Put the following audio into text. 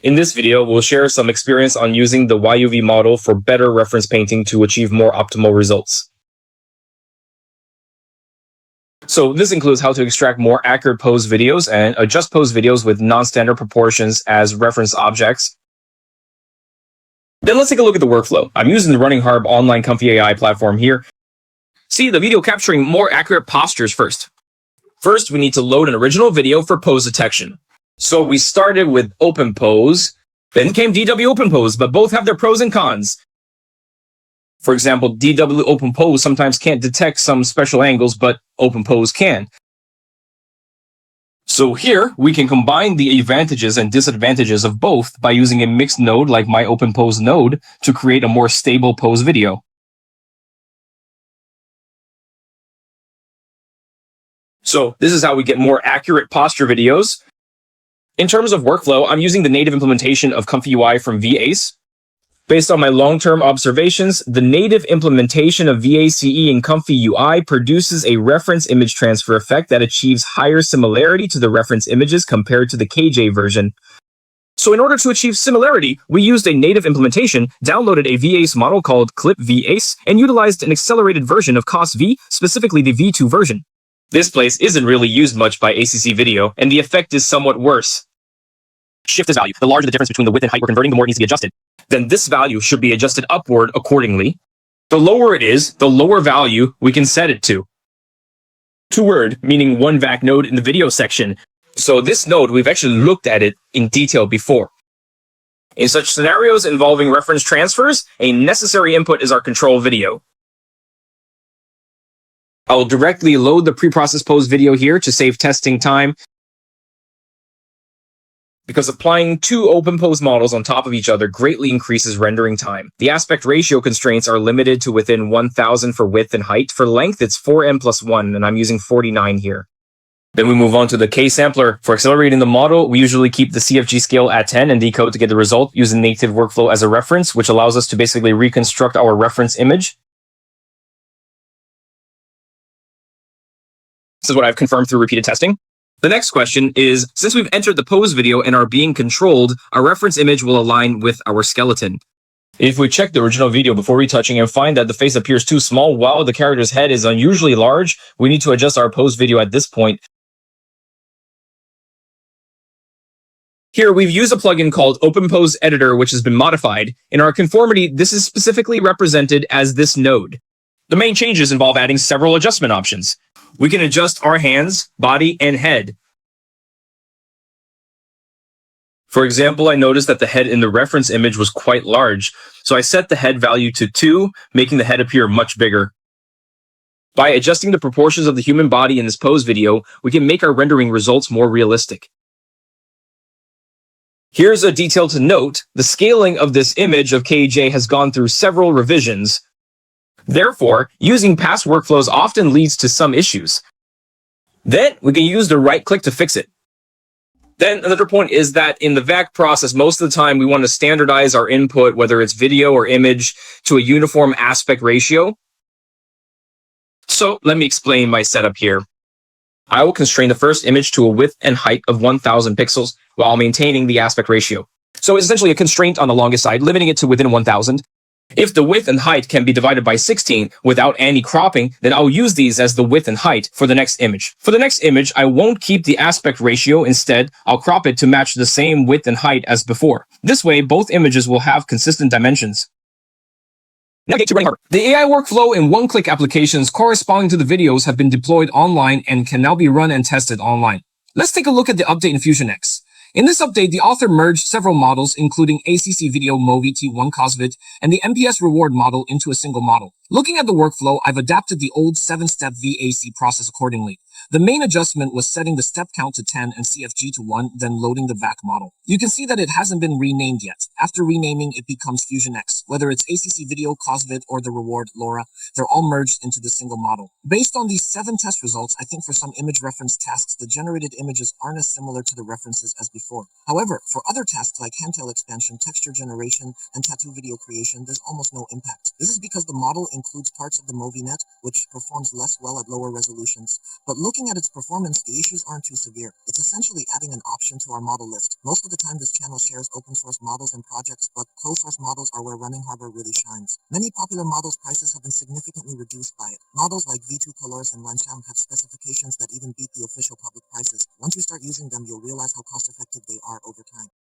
In this video, we'll share some experience on using the YUV model for better reference painting to achieve more optimal results. So this includes how to extract more accurate pose videos and adjust pose videos with non-standard proportions as reference objects. Then let's take a look at the workflow. I'm using the RunningHub online comfy AI platform here. See the video capturing more accurate postures first. First, we need to load an original video for pose detection. So we started with open pose, then came DW open pose, but both have their pros and cons. For example, DW open pose sometimes can't detect some special angles, but open pose can. So here, we can combine the advantages and disadvantages of both by using a mixed node like my open pose node to create a more stable pose video. So this is how we get more accurate posture videos. In terms of workflow, I'm using the native implementation of Comfy UI from VACE. Based on my long-term observations, the native implementation of VACE in Comfy UI produces a reference image transfer effect that achieves higher similarity to the reference images compared to the KJ version. So in order to achieve similarity, we used a native implementation, downloaded a VACE model called Clip VACE, and utilized an accelerated version of COS-V, specifically the V2 version. This place isn't really used much by ACC video, and the effect is somewhat worse. Shift this value. The larger the difference between the width and height we're converting, the more it needs to be adjusted. Then this value should be adjusted upward accordingly. The lower it is, the lower value we can set it to. Two-word, meaning one VAC node in the video section. So this node, we've actually looked at it in detail before. In such scenarios involving reference transfers, a necessary input is our control video. I will directly load the preprocessed pose video here to save testing time, because applying two open pose models on top of each other greatly increases rendering time. The aspect ratio constraints are limited to within 1000 for width and height. For length, it's 4n+1, and I'm using 49 here. Then we move on to the K-sampler. For accelerating the model, we usually keep the CFG scale at 10 and decode to get the result using native workflow as a reference, which allows us to basically reconstruct our reference image. This is what I've confirmed through repeated testing. The next question is, since we've entered the pose video and are being controlled, our reference image will align with our skeleton. If we check the original video before retouching and find that the face appears too small while the character's head is unusually large, we need to adjust our pose video at this point. Here, we've used a plugin called Open Pose Editor, which has been modified. In our conformity, this is specifically represented as this node. The main changes involve adding several adjustment options. We can adjust our hands, body, and head. For example, I noticed that the head in the reference image was quite large, so I set the head value to 2, making the head appear much bigger. By adjusting the proportions of the human body in this pose video, we can make our rendering results more realistic. Here's a detail to note. The scaling of this image of KJ has gone through several revisions. Therefore, using past workflows often leads to some issues. Then we can use the right click to fix it. Then another point is that in the VAC process, most of the time we want to standardize our input, whether it's video or image, to a uniform aspect ratio. So let me explain my setup here. I will constrain the first image to a width and height of 1000 pixels while maintaining the aspect ratio. So it's essentially a constraint on the longest side, limiting it to within 1000. If the width and height can be divided by 16 without any cropping, then I'll use these as the width and height for the next image. For the next image, I won't keep the aspect ratio. Instead, I'll crop it to match the same width and height as before. This way, both images will have consistent dimensions. Now get to RunningHub. The AI workflow and one-click applications corresponding to the videos have been deployed online and can now be run and tested online. Let's take a look at the update in FusioniX. In this update, the author merged several models, including ACC Video Movi T1 COSVID and the MPS Reward model into a single model. Looking at the workflow, I've adapted the old 7-step VAC process accordingly. The main adjustment was setting the step count to 10 and CFG to 1, then loading the VAC model. You can see that it hasn't been renamed yet. After renaming, it becomes FusioniX. Whether it's ACC Video, COSVID, or the Reward, LoRa, they're all merged into the single model. Based on these 7 test results, I think for some image reference tasks, the generated images aren't as similar to the references as before. However, for other tasks like handtail expansion, texture generation, and tattoo video creation, there's almost no impact. This is because the model includes parts of the MoviNet, which performs less well at lower resolutions. But looking Looking at its performance, the issues aren't too severe. It's essentially adding an option to our model list. Most of the time, this channel shares open source models and projects, but closed source models are where RunningHub really shines. Many popular models' prices have been significantly reduced by it. Models like V2 Colors and Wanxiang have specifications that even beat the official public prices. Once you start using them, you'll realize how cost-effective they are over time.